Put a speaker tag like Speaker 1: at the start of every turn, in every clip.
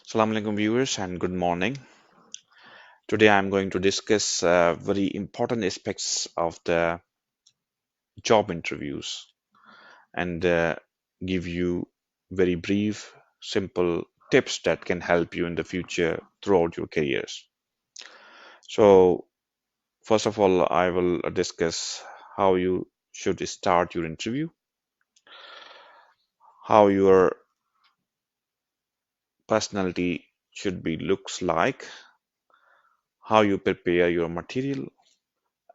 Speaker 1: Assalamu alaikum viewers and good morning. Today I'm going to discuss very important aspects of the job interviews and give you very brief, simple tips that can help you in the future throughout your careers. So, first of all, I will discuss how you should start your interview, how your personality should be looks like, how you prepare your material,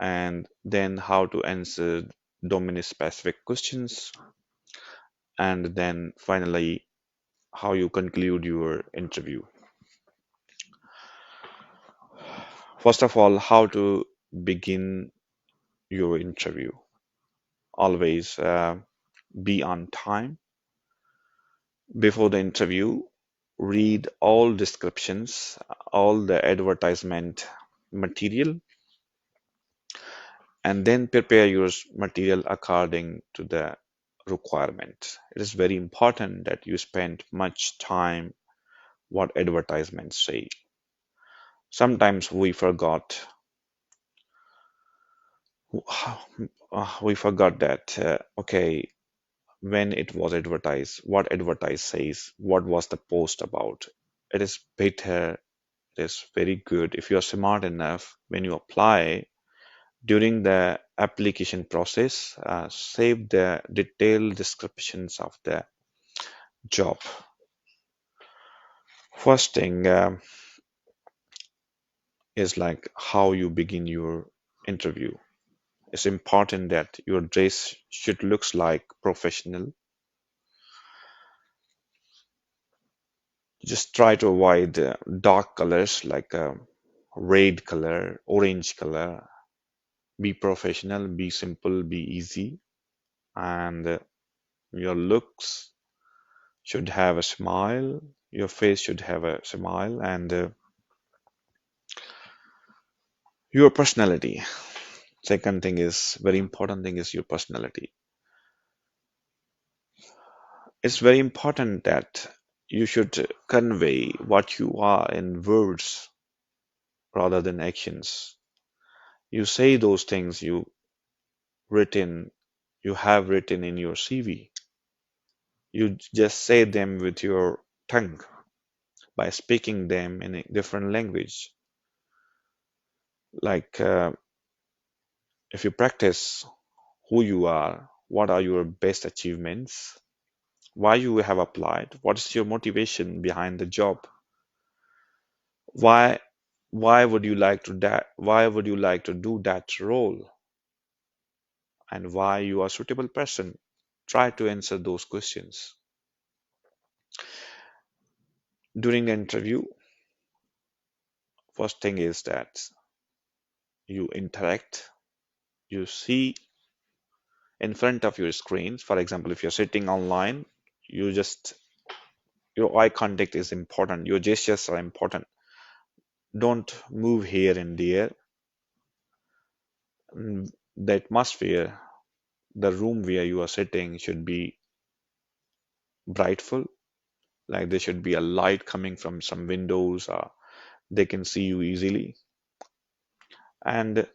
Speaker 1: and then how to answer domain specific questions, and then finally how you conclude your interview. First of all, how to begin your interview. Always be on time. Before the interview, read all descriptions, all the advertisement material, and then prepare your material according to the requirement. It is very important that you spend much time what advertisements say. Sometimes we forgot that okay, when it was advertised, what advertise says, what was the post about. It is better, it is very good if you are smart enough when you apply during the application process, save the detailed descriptions of the job. First thing is like how you begin your interview. It's important that your dress should looks like professional. Just try to avoid dark colors like red color, orange color. Be professional, be simple, be easy, and your looks should have a smile. Your face should have a smile, and your personality. Second thing is very important thing is your personality. It's very important that you should convey what you are in words rather than actions. You say those things written you have written in your CV. You just say them with your tongue by speaking them in a different language. Like if you practice who you are, what are your best achievements, why you have applied, what is your motivation behind the job, why why would you like to do that role, and why you are suitable person. Try to answer those questions. During the interview, first thing is that you interact, you see in front of your screens. For example, if you're sitting online, you just your eye contact is important, your gestures are important. Don't move here and there. The atmosphere, the room where you are sitting should be brightful, like there should be a light coming from some windows, they can see you easily. And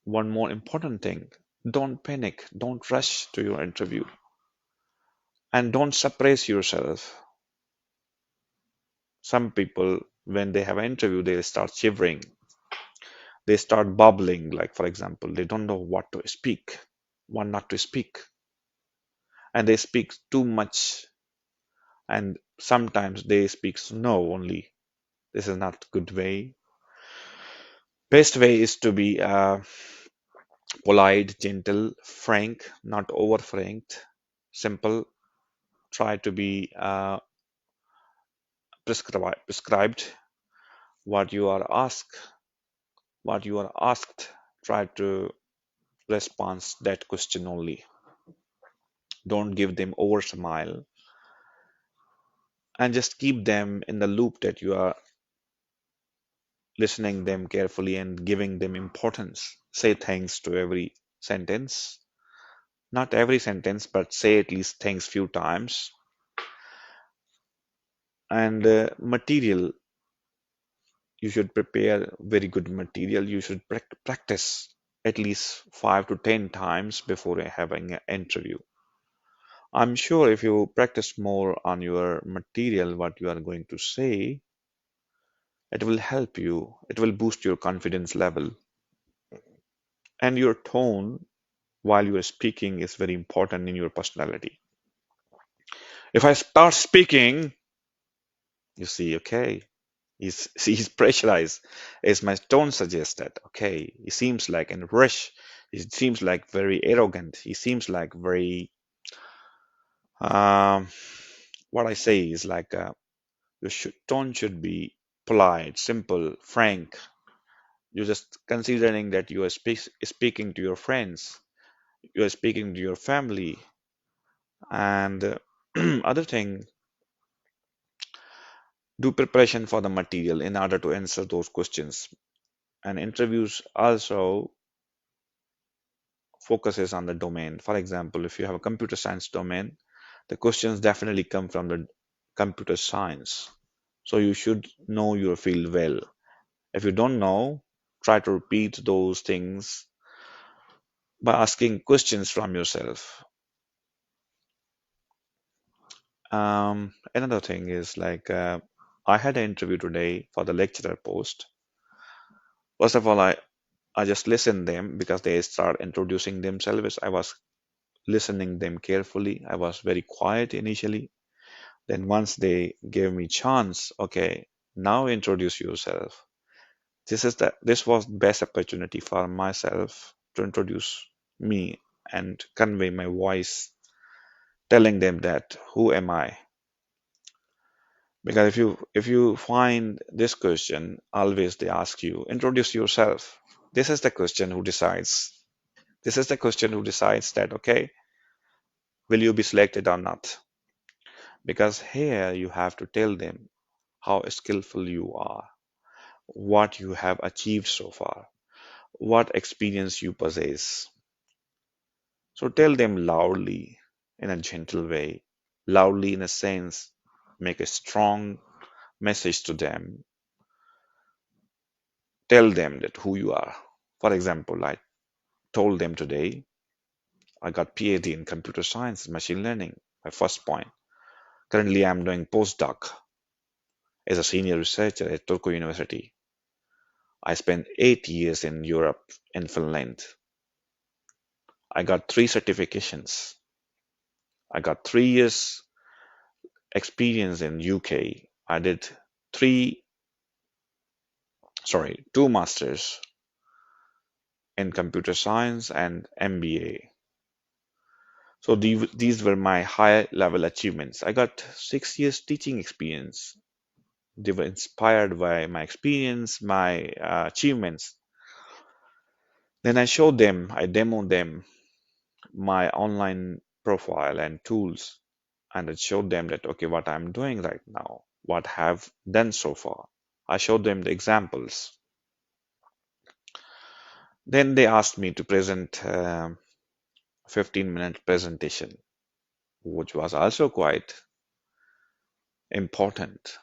Speaker 1: one more important thing, don't panic, don't rush to your interview, and don't suppress yourself. Some people, when they have an interview, they start shivering, they start bubbling. Like, for example, they don't know what to speak, what not to speak, and they speak too much, and sometimes they speak no only. This is not good way. Best way is to be polite, gentle, frank, not over franked, simple. Try to be prescribed what you are asked, what you are asked. Try to respond that question only. Don't give them over smile, and just keep them in the loop that you are listening them carefully and giving them importance. Say thanks to every sentence. Not every sentence, but say at least thanks few times. And material, you should prepare very good material. You should practice at least 5 to 10 times before having an interview. I'm sure if you practice more on your material, what you are going to say, it will help you. It will boost your confidence level. And your tone while you are speaking is very important in your personality. If I start speaking, you see, okay, he's pressurized, as my tone suggests that, okay, he seems like in a rush, he seems like very arrogant, he seems like very, um, what I say is like, your tone should be polite, simple, frank. You're just considering that you are speaking to your friends, you are speaking to your family, and other thing, do preparation for the material in order to answer those questions. And interviews also focuses on the domain. For example, if you have a computer science domain, the questions definitely come from the computer science. So you should know your field well. If you don't know, try to repeat those things by asking questions from yourself. Another thing is like, I had an interview today for the lecturer post. First of all, I just listened them because they start introducing themselves. I was listening them carefully. I was very quiet initially. Then once they gave me chance, okay, now introduce yourself. This was best opportunity for myself to introduce me and convey my voice, telling them that who am I? Because if you find this question, always they ask you, introduce yourself. This is the question who decides. This is the question who decides that, okay, will you be selected or not? Because here you have to tell them how skillful you are, what you have achieved so far, what experience you possess. So tell them loudly in a gentle way, loudly in a sense, make a strong message to them. Tell them that who you are. For example, I told them today I got PhD in computer science, machine learning, my first point. Currently, I'm doing postdoc as a senior researcher at Turku University. I spent 8 years in Europe in Finland. I got three certifications. I got 3 years experience in UK. I did three, two masters in computer science and MBA. So these were my high level achievements. I got 6 years teaching experience. They were inspired by my experience, my achievements. Then I demoed them my online profile and tools, and it showed them that, okay, what I'm doing right now, what I have done so far. I showed them the examples. Then they asked me to present a 15-minute presentation, which was also quite important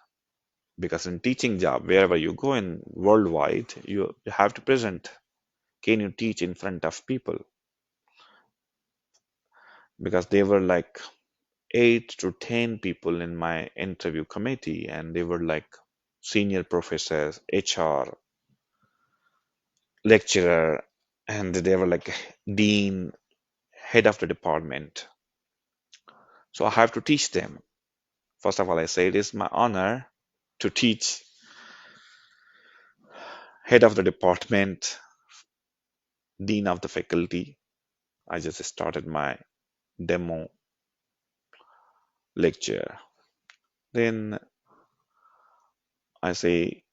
Speaker 1: because in teaching job, wherever you go in worldwide, you have to present. Can you teach in front of people? Because there were like 8 to 10 people in my interview committee, and they were like senior professors, HR, lecturer, and they were like dean, head of the department. So I have to teach them. First of all, I say it is my honor to teach head of the department, dean of the faculty. I just started my demo lecture. Then I say,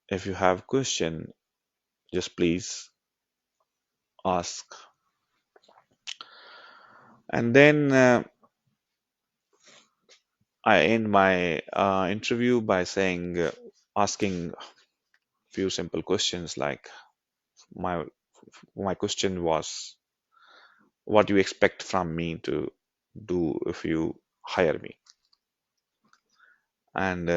Speaker 1: if you have question, just please ask. And then I end my interview by saying, asking few simple questions like my my question was, what do you expect from me to do if you hire me? And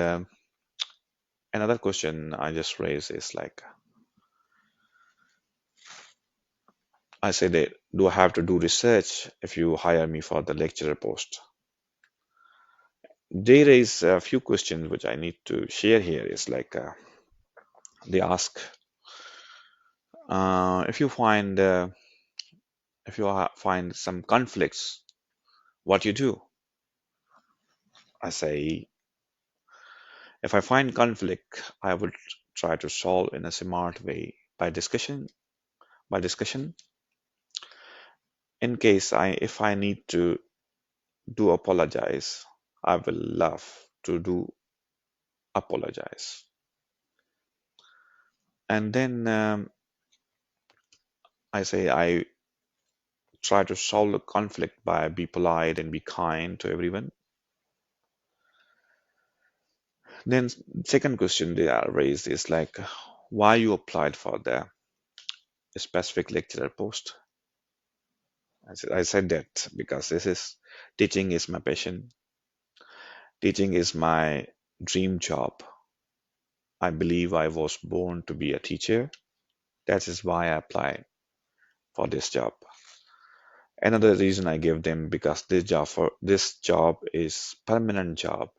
Speaker 1: another question I just raised is like, I say that, do I have to do research if you hire me for the lecturer post? They raise a few questions which I need to share here. Is like they ask, if you find find some conflicts, what you do? I say, if I find conflict, I would try to solve in a smart way by discussion. By discussion, in case if I need to do apologize, I will love to do apologize. And then I say I try to solve the conflict by be polite and be kind to everyone. Then second question they are raised is like, why you applied for the specific lecturer post? I said that because this is teaching is my passion. Teaching is my dream job. I believe I was born to be a teacher. That is why I applied for this job. Another reason I give them because this job is permanent job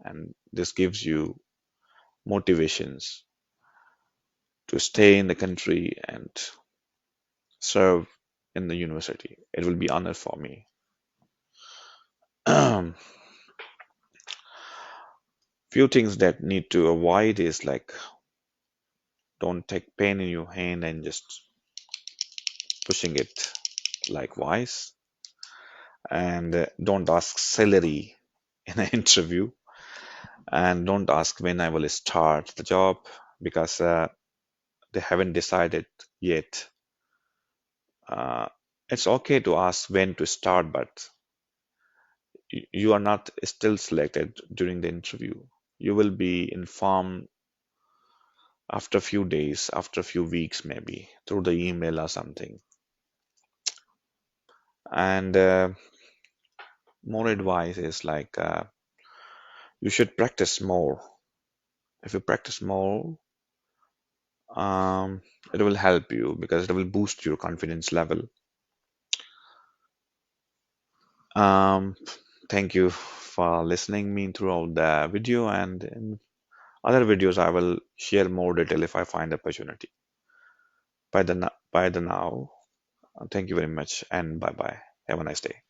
Speaker 1: and this gives you motivations to stay in the country and serve in the university. It will be honor for me. Few things that need to avoid is like don't take pen in your hand and just pushing it likewise, and don't ask salary in an interview, and don't ask when I will start the job because they haven't decided yet. Uh, it's okay to ask when to start, but you are not still selected during the interview. You will be informed after a few days, after a few weeks, maybe through the email or something. And more advice is like you should practice more. If you practice more, um, it will help you because it will boost your confidence level. Um, Thank you for listening me throughout the video, and in other videos I will share more detail if I find opportunity. By the now, thank you very much and bye bye. Have a nice day.